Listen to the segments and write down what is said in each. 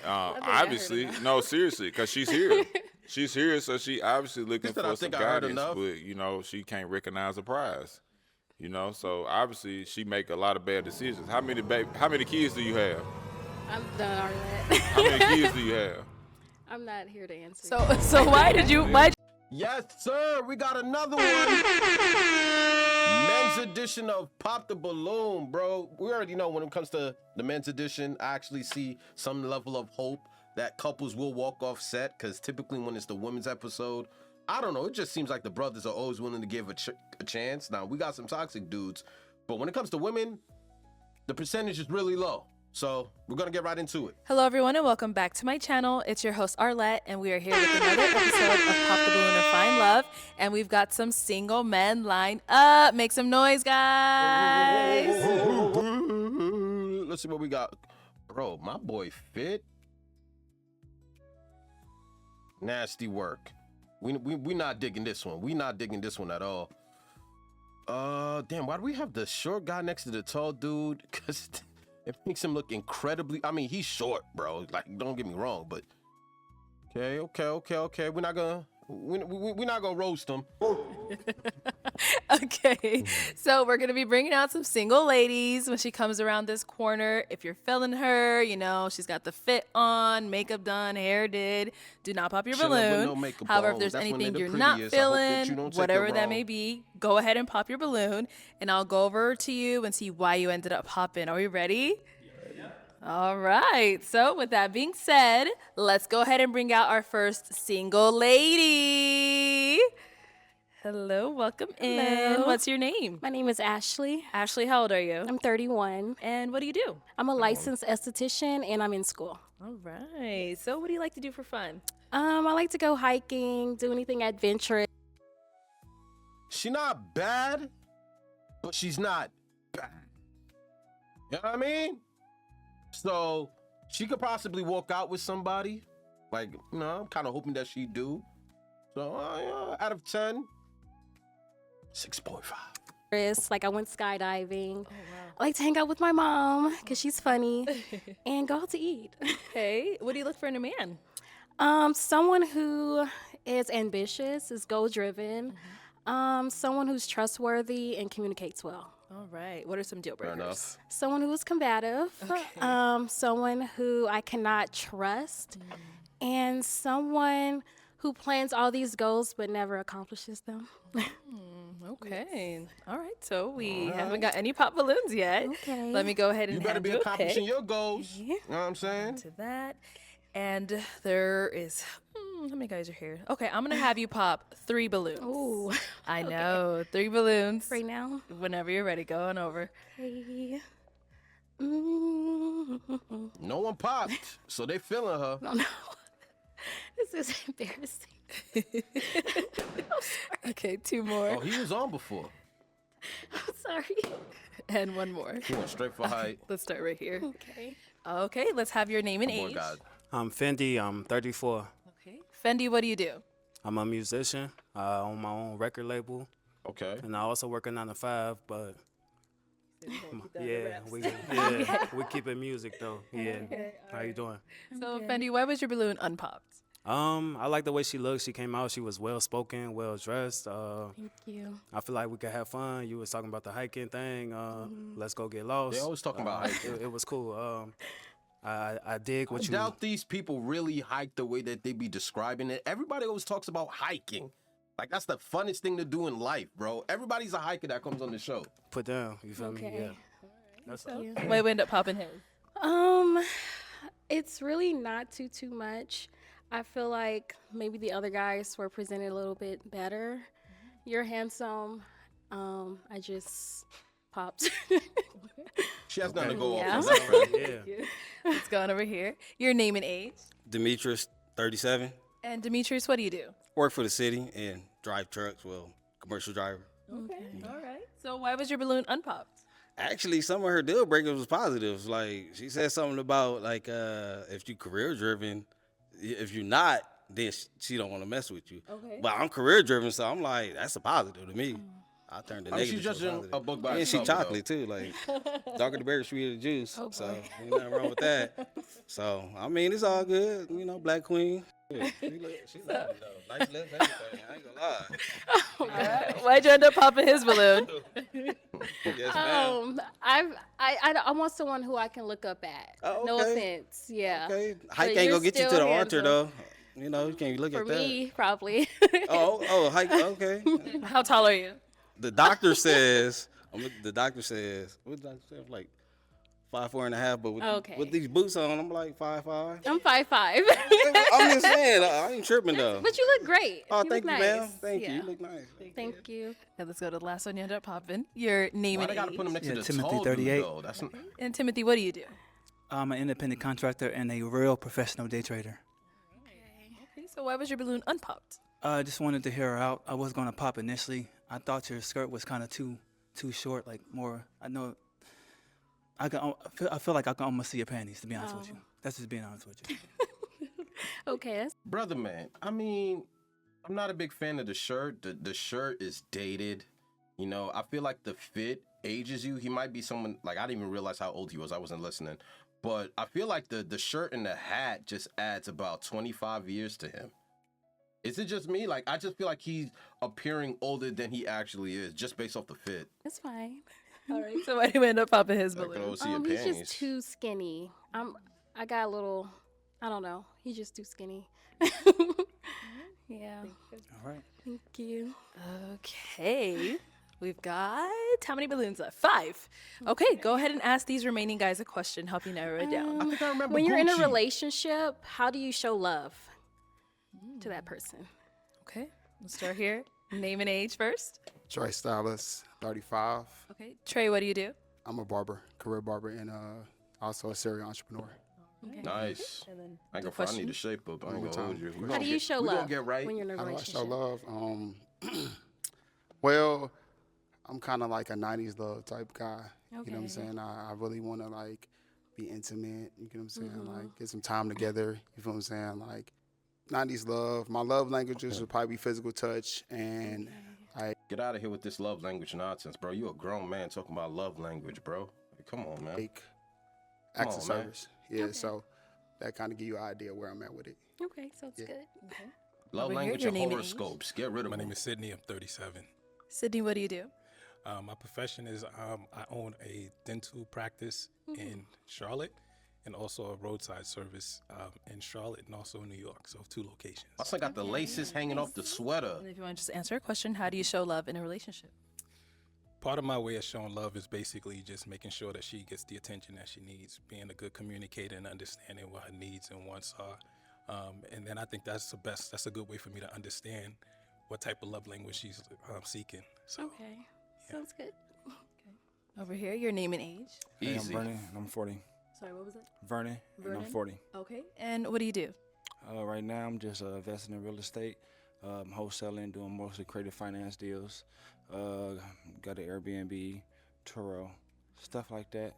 Obviously, no, seriously, because she's here. She's here, so she obviously looking Said, "I for some think I heard guidance, enough." but she can't recognize a prize. So obviously she make a lot of bad decisions. How many kids do you have? I'm done all How many that. kids do you have? I'm not here to answer. So why did you? Why? Yes, sir. We got another one. Men's edition of Pop the Balloon, bro. We already know when it comes to the men's edition, I actually see some level of hope that couples will walk off set, because typically when it's the women's episode, I don't know, it just seems like the brothers are always willing to give a chance. Now, we got some toxic dudes, but when it comes to women, the percentage is really low. So we're going to get right into it. Hello, everyone, and welcome back to my channel. It's your host, Arlette, and we are here with another episode of Pop the Balloon or Find Love. And we've got some single men lined up. Make some noise, guys. Let's see what we got. Bro, my boy Fit. Nasty work. We not digging this one. We not digging this one at all. Damn, why do we have the short guy next to the tall dude? Because it makes him look incredibly... I mean, he's short, bro. Like, don't get me wrong, but... Okay. We're not gonna roast him. Okay, so we're going to be bringing out some single ladies when she comes around this corner. If you're feeling her, she's got the fit on, makeup done, hair did. Do not pop your Chillin' with balloon. no makeup However, on. if there's That's when anything they're you're the not prettiest. I hope that you feeling, don't take it whatever that wrong. may be, go ahead and pop your balloon, and I'll go over to you and see why you ended up popping. Are we ready? All right. So with that being said, let's go ahead and bring out our first single lady. Hello, welcome in. Hello. What's your name? My name is Ashley. Ashley, how old are you? I'm 31. And what do you do? I'm a licensed esthetician and I'm in school. All right. So what do you like to do for fun? I like to go hiking, do anything adventurous. She's not bad, but she's not bad. You know what I mean? So she could possibly walk out with somebody. Like, I'm kind of hoping that she do. So out of 10, 6.5. Like I went skydiving. Oh, wow. I like to hang out with my mom because she's funny and go out to eat. Okay. What do you look for in a man? Someone who is ambitious, is goal-driven. Someone who's trustworthy and communicates well. All right. What are some deal Fair breakers? enough. Someone who is combative. Okay. Someone who I cannot trust. And someone who plans all these goals but never accomplishes them. Okay. All right. So we haven't got any pop balloons yet. Okay. Let me go ahead and You better hand be you a accomplishing pick your goals. You know what I'm saying? to that. And there is, how many guys are here? Okay, I'm gonna have you pop 3 balloons. Ooh. I know, 3 balloons. Right now. Whenever you're ready, go on over. Okay. No one popped, so they feeling her. No. This is embarrassing. Okay, 2 more. Oh, he was on before. I'm sorry. And 1 more. He went straight for height. Let's start right here. Okay. Okay, let's have your name and Come on, age. guys. I'm Fendi. I'm 34. Okay. Fendi, what do you do? I'm a musician on my own record label, Okay. and I also work a 9 to 5. But we keep it music though. Yeah. How you doing? So, Fendi, why was your balloon unpopped? I like the way she looked. She came out. She was well spoken, well dressed. Thank you. I feel like we could have fun. You was talking about the hiking thing. Let's go get lost. They always talking about hiking. It was cool. I dig what I you. doubt these people really hike the way that they be describing it. Everybody always talks about hiking. Like, that's the funnest thing to do in life, bro. Everybody's a hiker that comes on the show. put down. You feel me? Okay. Yeah. That's Thank you. Why we end up popping his? It's really not too much. I feel like maybe the other guys were presented a little bit better. You're handsome. I just popped. She has nothing to go Yeah. off of, my friend. Yeah. Let's go on over here. Your name and age. Demetrius, 37. And Demetrius, what do you do? Work for the city and drive trucks. Well, commercial driver. Okay. All right. So why was your balloon unpopped? Actually, some of her deal breakers was positives. Like, she said something about, like, if you career driven, if you're not, then she don't want to mess with you. Okay. But I'm career driven, so I'm like, that's a positive to me. I turned the I mean, she's negative to a judging positive. a book by And its she cover, though. chocolate too, like darker the berry, sweeter the juice. Oh, so boy. ain't nothing wrong with that. So I mean, it's all good. You know, Black Queen. Yeah, she lovely though. Nice lips, everything. I ain't gonna lie. Why'd you end up popping his balloon? Yes, ma'am. I want someone who I can look up at. Oh, No okay. offense. Yeah. Okay, But hike ain't you're gonna get you to still the altar handsome. though. You know, you can't look For at that. me, probably. Oh, hike. Okay. How tall are you? The doctor says. The doctor says. What the doctor say? Like 5'4.5", but Okay. with these boots on, I'm like 5'5". I'm 5'5". I'm just saying, I ain't tripping though. But you look great. Oh, you thank look you, nice. ma'am. Thank you. Yeah. You look nice. Thank you. Okay, let's go to the last one you ended up popping. Your name Why and they gotta age. put him next Yeah, to the Timothy, tall dude, 38. though? That's And Timothy, what do you do? I'm an independent contractor and a real professional day trader. Okay, so why was your balloon unpopped? I just wanted to hear her out. I was going to pop initially. I thought your skirt was kind of too short, like more. I know. I feel like I can almost see your panties. To be honest with you, that's just being honest with you. Okay. brother, man. I mean, I'm not a big fan of the shirt. The shirt is dated. You know, I feel like the fit ages you. He might be someone like I didn't even realize how old he was. I wasn't listening, but I feel like the shirt and the hat just adds about 25 years to him. Is it just me? Like I just feel like he's appearing older than he actually is, just based off the fit. It's fine. All right, so why do you end up popping his I can balloon? only see your He's panties. just too skinny. I got a little. I don't know. He's just too skinny. Yeah. All right. Thank you. Okay. We've got how many balloons left? 5. Okay, go ahead and ask these remaining guys a question, help you narrow it down. I think I remember When you're in a Gucci. relationship, how do you show love to that person? Okay, let's start here. Name and age first. Trey Stylus, 35. Okay, Trey, what do you do? I'm a barber, career barber, and also a serial entrepreneur. Okay. Nice. And then I ain't the gonna front, I need question? to shape up. I ain't One gonna hold time. you. We How gonna do you get- show we love gonna get right. when you're in a How do I relationship? show love? Well, I'm kind of like a 90s love type guy. You know what I'm Okay. saying? I really want to like be intimate. You get what I'm saying? Like get some time together. You feel what I'm saying? Like 90s love. My love languages would probably be physical touch and Get out of here with this love language nonsense, bro. You a grown man talking about love language, bro. Like, come on, man. like acts of Come on, man. service. Yeah, Okay. so that kind of give you an idea where I'm at with it. Okay, sounds Yeah. good. Love Over here, language your and name and age? horoscopes. Get rid of My them. name is Sydney. I'm 37. Sydney, what do you do? My profession is I own a dental practice in Charlotte and also a roadside service in Charlotte and also in New York. So 2 locations. I still got the laces hanging off the sweater. And if you want to just answer a question, how do you show love in a relationship? Part of my way of showing love is basically just making sure that she gets the attention that she needs, being a good communicator and understanding what her needs and wants are. And then I think that's a good way for me to understand what type of love language she's seeking. So Okay, sounds good. Over here, your name and age. Hey, I'm Easy. Vernon, and I'm 40. Sorry, what was it? Vernon, and Vernon? I'm 40. Okay, and what do you do? Right now, I'm just investing in real estate, wholesaling, doing mostly creative finance deals. Got an Airbnb, Turo, stuff like that.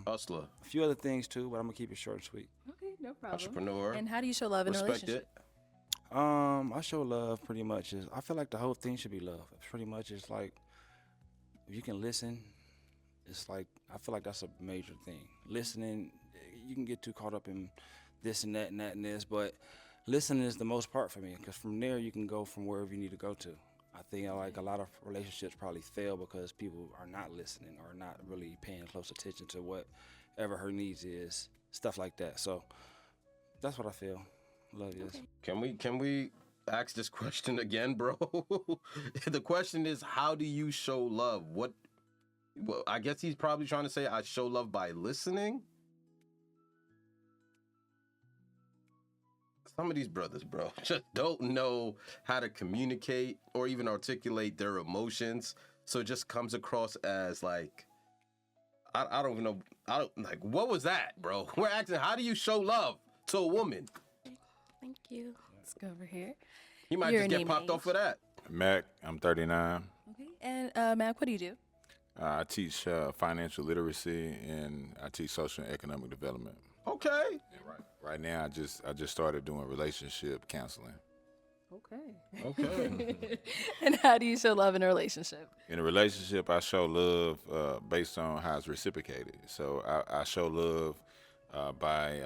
Hustler. A few other things too, but I'm gonna keep it short and sweet. Okay, no problem. Entrepreneur. And how do you show love in a Respect relationship? it. I show love pretty much. I feel like the whole thing should be love. Pretty much, it's like if you can listen, it's like I feel like that's a major thing. Listening, you can get too caught up in this and that and that and this, but listening is the most part for me because from there you can go from wherever you need to go to. I think like a lot of relationships probably fail because people are not listening or not really paying close attention to whatever her needs is, stuff like that. So that's what I feel. Love is. Can we ask this question again, bro? The question is, how do you show love? Well, I guess he's probably trying to say I show love by listening. Some of these brothers, bro, just don't know how to communicate or even articulate their emotions. So it just comes across as like, I don't even know. Like, what was that, bro? We're asking, how do you show love to a woman? Thank you. Let's go over here. You might Your just get name popped and off for that. Mac, I'm 39. Okay, and Mac, what do you do? I teach financial literacy and I teach social and economic development. Okay. Right now, I just started doing relationship counseling. Okay. Okay. And how do you show love in a relationship? In a relationship, I show love based on how it's reciprocated. So I show love by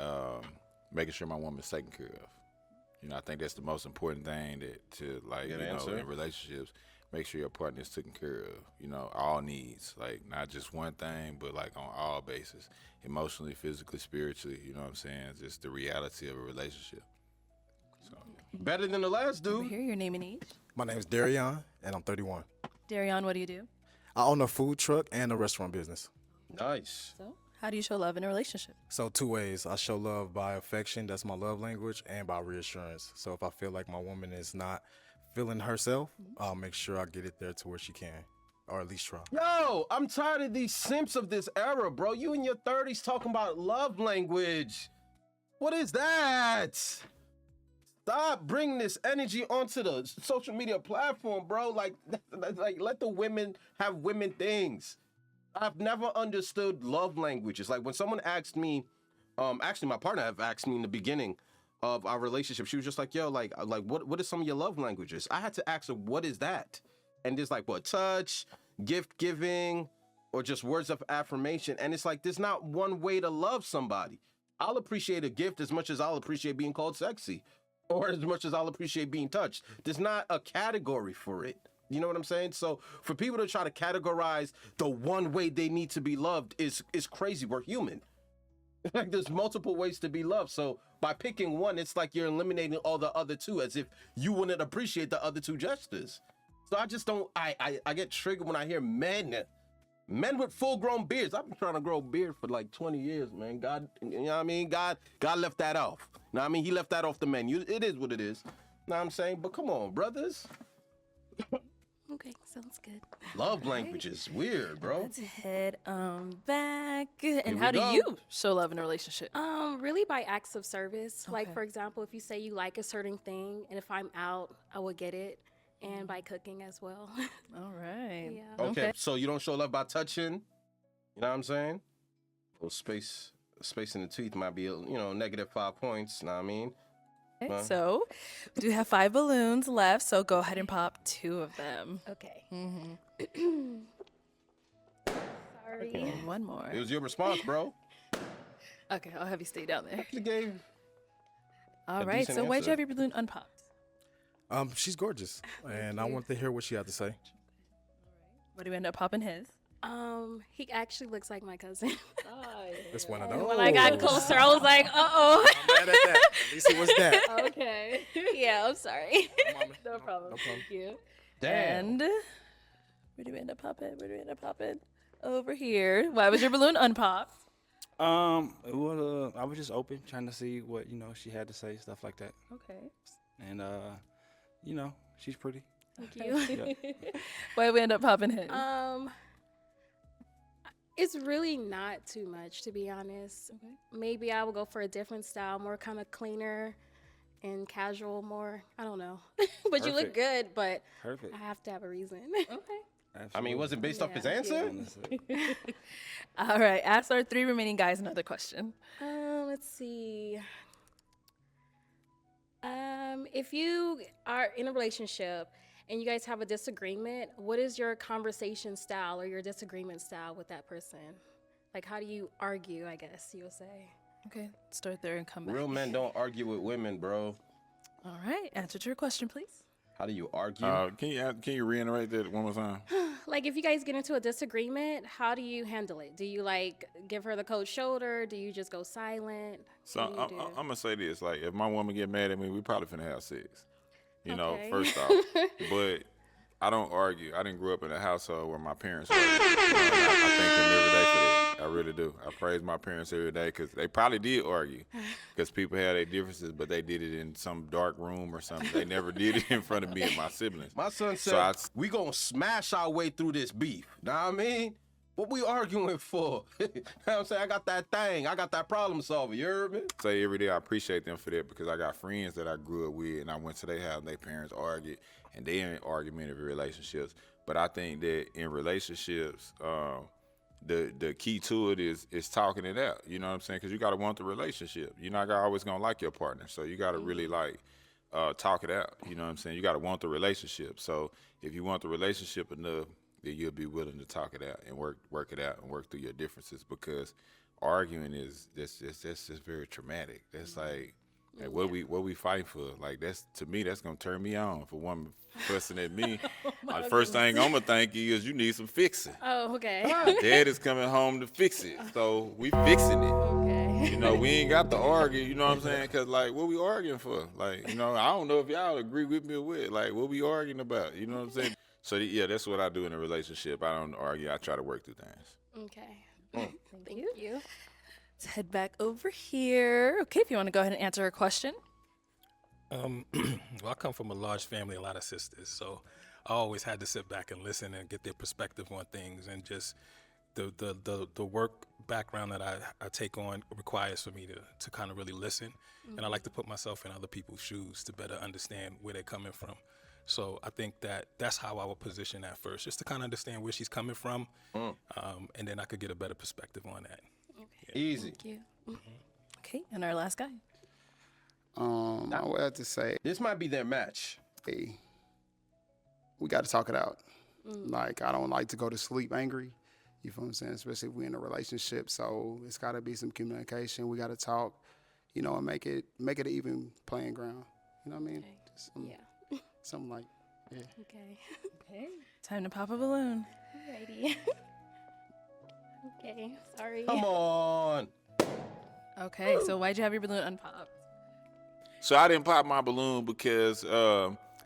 making sure my woman's taken care of. You know, I think that's the most important thing to like, Good you know, answer. in relationships, make sure your partner is taken care of. You know, all needs, like not just one thing, but like on all bases, emotionally, physically, spiritually. You know what I'm saying? Just the reality of a relationship. So, Better than the last Over dude. here, your name and age. My name is Darion, and I'm 31. Darion, what do you do? I own a food truck and a restaurant business. Nice. So, how do you show love in a relationship? So 2 ways. I show love by affection, that's my love language, and by reassurance. So if I feel like my woman is not feeling herself, I'll make sure I get it there to where she can, or at least try. Yo, I'm tired of these simps of this era, bro. You in your 30s talking about love language. What is that? Stop bringing this energy onto the social media platform, bro. Like let the women have women things. I've never understood love languages. Like when someone asked me, actually my partner have asked me in the beginning of our relationship, she was just like, yo, like what are some of your love languages? I had to ask her, what is that? And there's like, what, touch, gift giving, or just words of affirmation. And it's like, there's not one way to love somebody. I'll appreciate a gift as much as I'll appreciate being called sexy, or as much as I'll appreciate being touched. There's not a category for it. You know what I'm saying? So for people to try to categorize the one way they need to be loved is crazy. We're human. Like there's multiple ways to be loved. So by picking one, it's like you're eliminating all the other two, as if you wouldn't appreciate the other two gestures. So I just don't, I get triggered when I hear men with full grown beards. I've been trying to grow a beard for like 20 years, man. God, you know what I mean? God left that off. You know what I mean? He left that off the menu. It is what it is. You know what I'm saying? But come on, brothers. Okay, sounds good. Love language is weird, bro. Let's head back. And we how do go. you show love in a relationship? Really by acts of service. Okay. Like for example, if you say you like a certain thing, and if I'm out, I will get it, and by cooking as well. All right. Yeah. Okay, so you don't show love by touching. You know what I'm saying? Well, space in the teeth might be, negative 5 points. You know what I mean? Okay, Huh? so we do have 5 balloons left, so go ahead and pop 2 of them. Okay. Mm-hmm. Sorry. And one more. It was your response, bro. Okay, I'll have you stay down there. Actually gave. All A right, decent so why'd answer. you have your balloon unpopped? She's gorgeous, and I want to hear what she had to say. What do you end up popping his? He actually looks like my cousin. It's one of those. When I got closer, I was like, uh-oh. I'm mad at that. At least it was that. Okay. Yeah, I'm sorry. No problem. Thank you. Damn. And where do we end up popping? Over here. Why was your balloon unpopped? Well, I was just open, trying to see what she had to say, stuff like that. Okay. And she's pretty. Thank you. Why we end up popping his? It's really not too much, to be honest. Okay. Maybe I will go for a different style, more kind of cleaner and casual, more. I don't know. But you look Perfect. good, but Perfect. I have to have a reason. Okay. I mean, was it based off his Yeah. answer? All right. Ask our 3 remaining guys another question. Let's see. If you are in a relationship and you guys have a disagreement, what is your conversation style or your disagreement style with that person? Like, how do you argue, I guess you would say? Okay. Start there and come back. Real men don't argue with women, bro. All right. Answer to your question, please. How do you argue? Can you reiterate that one more time? Like, if you guys get into a disagreement, how do you handle it? Do you, like, give her the cold shoulder? Do you just go silent? So What do you do? I'm gonna say this: like, if my woman get mad at me, we probably finna have sex. You know, Okay. first off. But I don't argue. I didn't grow up in a household where my parents argued. I thank them every day for that. I really do. I praise my parents every day because they probably did argue. Because people had their differences, but they did it in some dark room or something. They never did it in front of me and my siblings. My son said, So I- we gonna smash our way through this beef. Know what I mean? What we arguing for? You know what I'm saying? I got that thing. I got that problem solver. You heard me? Say every day I appreciate them for that because I got friends that I grew up with and I went to their house and their parents argued and they in argumentative relationships. But I think that in relationships, the key to it is talking it out. You know what I'm saying? Because you got to want the relationship. You're not always going to like your partner. So you got to really like talk it out. You know what I'm saying? You got to want the relationship. So if you want the relationship enough, then you'll be willing to talk it out and work it out and work through your differences, because arguing is that's just very traumatic. That's like what we fighting for. Like, that's, to me, that's gonna turn me on. If a woman fussing at me, the first thing I'm gonna think is you need some fixing. Oh, okay. Dad is coming home to fix it, so we fixing it. Okay. You know, we ain't got to argue. You know what I'm saying? Cause like, what we arguing for? Like, you know, I don't know if y'all agree with me or what. Like, what we arguing about? You know what I'm saying? So yeah, that's what I do in a relationship. I don't argue. I try to work through things. Okay. Thank you. Let's head back over here. Okay, if you want to go ahead and answer her question. Well, I come from a large family, a lot of sisters, so I always had to sit back and listen and get their perspective on things, and just the work background that I take on requires for me to kind of really listen, and I like to put myself in other people's shoes to better understand where they're coming from. So I think that's how I would position that first, just to kind of understand where she's coming from, and then I could get a better perspective on that. Okay. Easy. Thank you. Okay, and our last guy. I would have to say, This might be their match. hey, we got to talk it out. Like, I don't like to go to sleep angry. You feel what I'm saying? Especially if we're in a relationship. So it's got to be some communication. We got to talk, you know, and make it an even playing ground. You know what I mean? Okay. Just Yeah. something like, yeah. Okay. Okay, time to pop a balloon. Alrighty. Okay. Sorry. Come on. Okay, so why'd you have your balloon unpopped? So I didn't pop my balloon because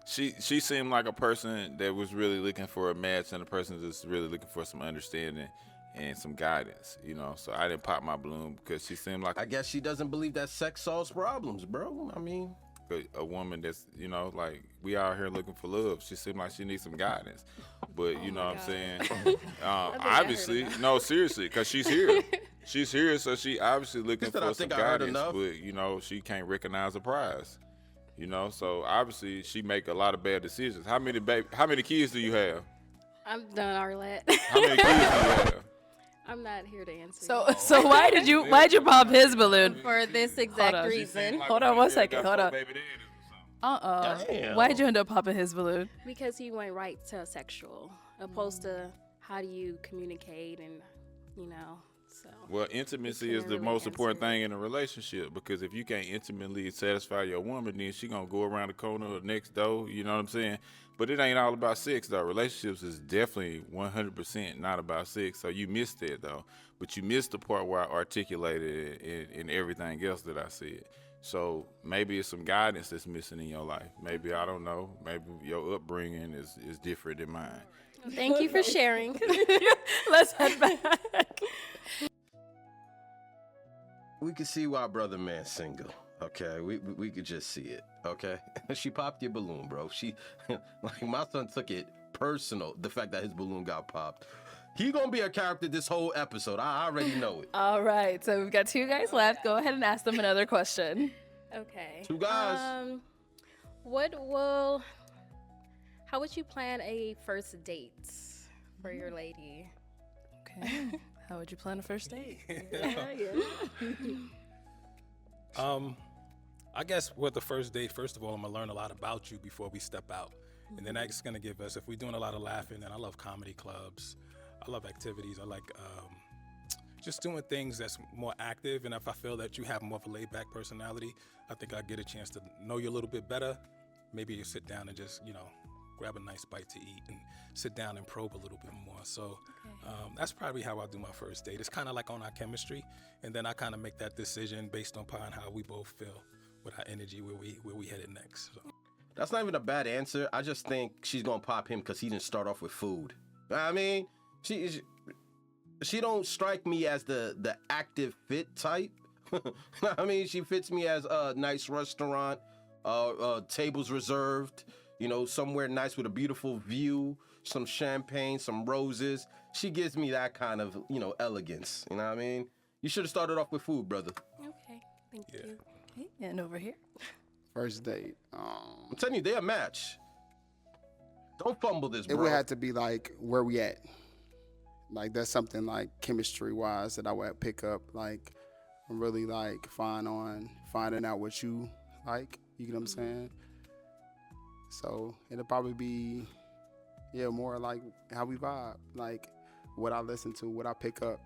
she seemed like a person that was really looking for a match, and a person that's really looking for some understanding and some guidance, you know. So I didn't pop my balloon because she seemed like I guess she doesn't believe that sex solves problems, bro. I mean, a woman that's, you know, like, we out here looking for love. She seemed like she needs some guidance, but you know what I'm saying? Obviously, no, seriously, because she's here. She's here, so she obviously looking She said, "I for some think I heard guidance, enough." but you know, she can't recognize a prize. You know, so obviously she make a lot of bad decisions. How many kids do you have? I'm done, Arlette. How many kids do you have? I'm not here to answer. So why'd you pop his balloon? for this exact on. reason, Hold on one second. Hold on. Baby daddy or something. Damn. Why'd you end up popping his balloon? because he went right to sexual, opposed to how do you communicate and, you know, so. Well, intimacy couldn't is the really most answer important it. thing in a relationship, because if you can't intimately satisfy your woman, then she gonna go around the corner or next door. You know what I'm saying? But it ain't all about sex, though. Relationships is definitely 100% not about sex. So you missed that, though. But you missed the part where I articulated it in everything else that I said. So maybe it's some guidance that's missing in your life. Maybe, I don't know. Maybe your upbringing is different than mine. Thank you for sharing. Let's head back. we could see why brother man's single. Okay, we could just see it. Okay, she popped your balloon, bro. She, like, my son took it personal. The fact that his balloon got popped. He gonna be a character this whole episode. I already know it. All right, so we've got two guys left. Go ahead and ask them another question. Okay. Two guys. How would you plan a first date for your lady? Okay. How would you plan a first date? I guess with the first date, first of all, I'm gonna learn a lot about you before we step out. And then that's gonna give us, if we're doing a lot of laughing, and I love comedy clubs, I love activities, I like just doing things that's more active. And if I feel that you have more of a laid back personality, I think I get a chance to know you a little bit better. Maybe you sit down and just, you know, grab a nice bite to eat and sit down and probe a little bit more. So that's probably how I do my first date. It's kind of like on our chemistry, and then I kind of make that decision based upon how we both feel with our energy, where we headed next. So. That's not even a bad answer. I just think she's gonna pop him because he didn't start off with food. I mean, she don't strike me as the active fit type. I mean, she fits me as a nice restaurant, tables reserved, you know, somewhere nice with a beautiful view, some champagne, some roses. She gives me that kind of, you know, elegance. You know what I mean? You should have started off with food, brother. Okay. Thank you. Okay, and over here. First date. I'm telling you, they're a match. Don't fumble this, It bro. would have to be like where we at. Like, that's something like chemistry wise that I would pick up. Like, I'm really like finding out what you like. You know what I'm saying? So it'll probably be, yeah, more like how we vibe, like what I listen to, what I pick up,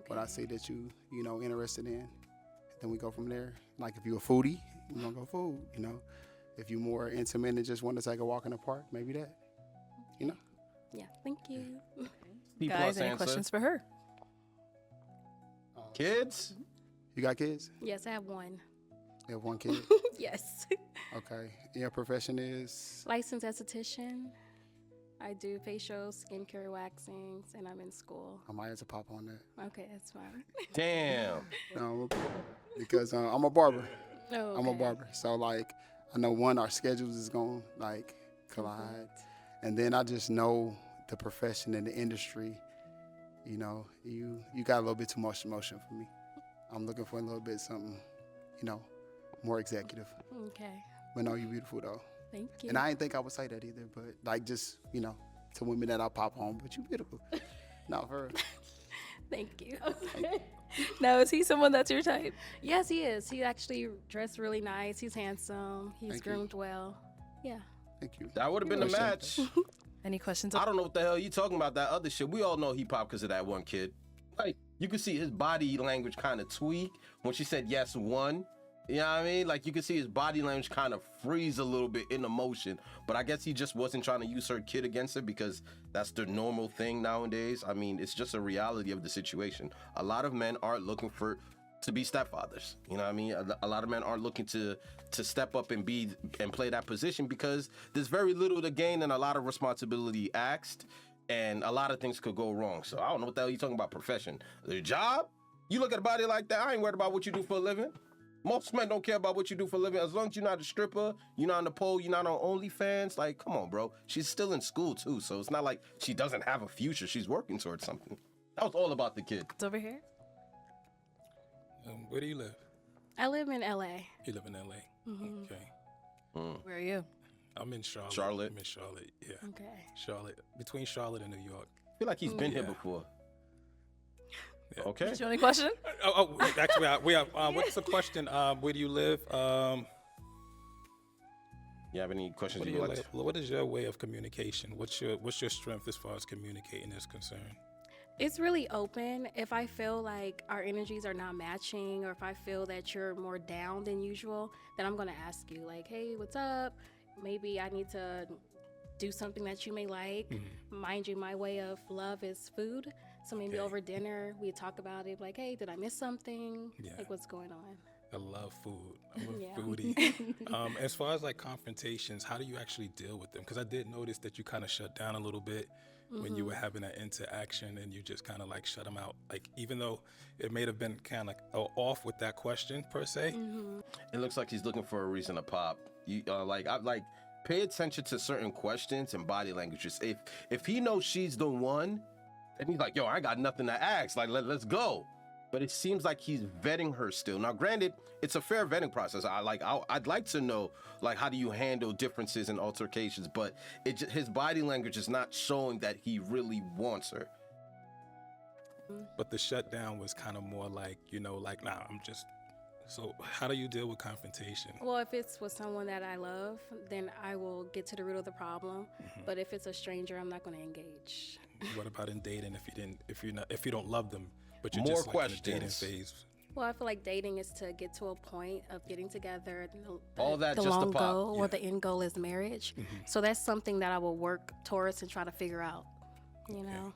what I see that you know, interested in. Then we go from there. Like if you're a foodie, we're gonna go food, you know. If you're more intimate and just want to take a walk in the park, maybe that, you know. Yeah, thank you. B Guys, plus any answer. questions for her? Kids? You got kids? Yes, I have one. You have one kid? Yes. Okay. Your profession is? Licensed esthetician. I do facials, skincare, waxings, and I'm in school. I might have to pop on that. Okay, that's fine. Damn. No, because I'm a barber. Oh, I'm a okay. barber. So, like, I know, one, our schedules is going to, like, collide. And then I just know the profession and the industry, you know, you got a little bit too much emotion for me. I'm looking for a little bit something, you know, more executive. Okay. But no, you beautiful, though. Thank you. And I didn't think I would say that either, but, like, just, you know, to women that I pop on, but you beautiful. No, for real. Thank you. Now, is he someone that's your type? Yes, he is. He actually dressed really nice. He's handsome. He's Thank you. groomed well. Yeah. Thank you. That would have been the match. Any questions? I don't know what the hell you talking about, that other shit. We all know he popped because of that one kid. Like, you could see his body language kind of tweak when she said yes, one. You know what I mean? Like, you could see his body language kind of freeze a little bit in emotion. But I guess he just wasn't trying to use her kid against her because that's the normal thing nowadays. I mean, it's just a reality of the situation. A lot of men aren't looking to be stepfathers. You know what I mean? A lot of men aren't looking to step up and play that position because there's very little to gain and a lot of responsibility asked, and a lot of things could go wrong. So I don't know what the hell you talking about profession. The job? You look at a body like that, I ain't worried about what you do for a living. Most men don't care about what you do for a living. As long as you're not a stripper, you're not on the pole, you're not on OnlyFans. Like, come on, bro. She's still in school, too. So it's not like she doesn't have a future. She's working towards something. That was all about the kid. It's over here. Where do you live? I live in LA. You live in LA. Mhm. Okay. Where are you? I'm in Charlotte. Charlotte? I'm in Charlotte. Yeah. Okay. Charlotte. Between Charlotte and New York. I feel like he's been here Yeah. before. Yeah. Okay. Is your only question? Actually, we have. What's the question? Where do you live? You have any questions you would like to? What is your way of communication? What's your strength as far as communicating is concerned? It's really open. If I feel like our energies are not matching, or if I feel that you're more down than usual, then I'm going to ask you, like, hey, what's up? Maybe I need to do something that you may like. Mind you, my way of love is food. So maybe Okay. over dinner, we talk about it, like, hey, did I miss something? Yeah. Like, what's going on? I love food. I'm a Yeah. foodie. As far as like confrontations, how do you actually deal with them? Because I did notice that you kind of shut down a little bit when you were having that interaction, and you just kind of like shut them out. Like, even though it may have been kind of off with that question per se. It looks like he's looking for a reason to pop. You pay attention to certain questions and body languages. If he knows she's the one, then he's like, yo, I got nothing to ask. Like, let's go. But it seems like he's vetting her still. Now, granted, it's a fair vetting process. I'd like to know, like, how do you handle differences and altercations? But his body language is not showing that he really wants her. But the shutdown was kind of more like, like, nah, I'm just. So how do you deal with confrontation? Well, if it's with someone that I love, then I will get to the root of the problem. But if it's a stranger, I'm not going to engage. What about in dating? If you don't love them, but you're More just like in the dating questions. phase? Well, I feel like dating is to get to a point of getting together. All that the just to long pop. goal or the end goal is marriage. So that's something that I will work towards and try to figure out. You know.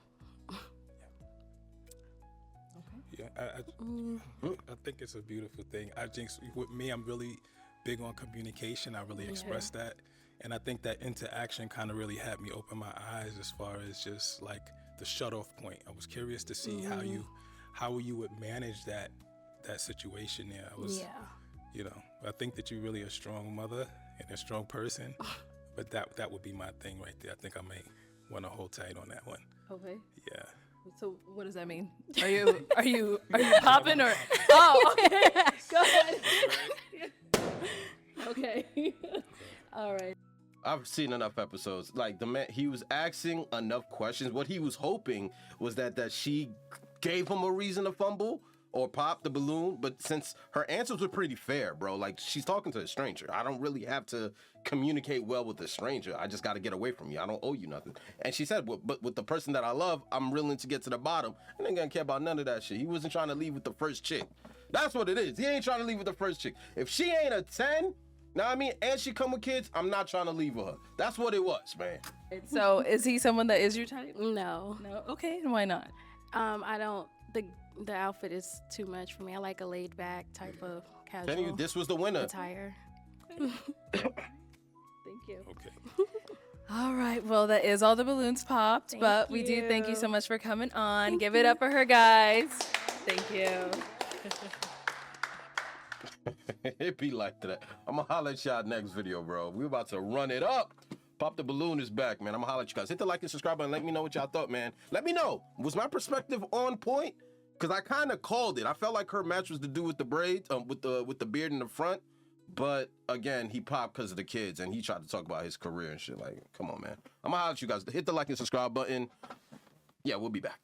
Yeah, I think it's a beautiful thing. I think with me, I'm really big on communication. I really express that. And I think that interaction kind of really had me open my eyes as far as just like the shut off point. I was curious to see how you would manage that situation there. I think that you're really a strong mother and a strong person, but that would be my thing right there. I think I may want to hold tight on that one. Okay. Yeah. So what does that mean? Are you popping or? Oh, okay. Go ahead. Okay. All right. I've seen enough episodes. Like, the man, he was asking enough questions. What he was hoping was that she gave him a reason to fumble, or pop the balloon, but since her answers were pretty fair, bro, like she's talking to a stranger. I don't really have to communicate well with a stranger. I just got to get away from you. I don't owe you nothing. And she said, but with the person that I love, I'm willing to get to the bottom. I ain't gonna care about none of that shit. He wasn't trying to leave with the first chick. That's what it is. He ain't trying to leave with the first chick. If she ain't a 10, know what I mean, and she come with kids, I'm not trying to leave with her. That's what it was, man. So is he someone that is your type? No. No. Okay. And why not? I don't. The outfit is too much for me. I like a laid back type of casual Telling you, this was the winner. attire. Thank you. Okay. All right. Well, that is all the balloons popped, Thank but we do thank you you. so much for coming on. Give it up for her, guys. Thank you. It be like that. I'm gonna holler at y'all next video, bro. We about to run it up. Pop the Balloon is back, man. I'm gonna holler at you guys. Hit the like and subscribe button. Let me know what y'all thought, man. Let me know. Was my perspective on point? Because I kind of called it. I felt like her match was to do with the braids, with the beard in the front. But again, he popped because of the kids, and he tried to talk about his career and shit. Like, come on, man. I'm gonna holler at you guys. Hit the like and subscribe button. Yeah, we'll be back.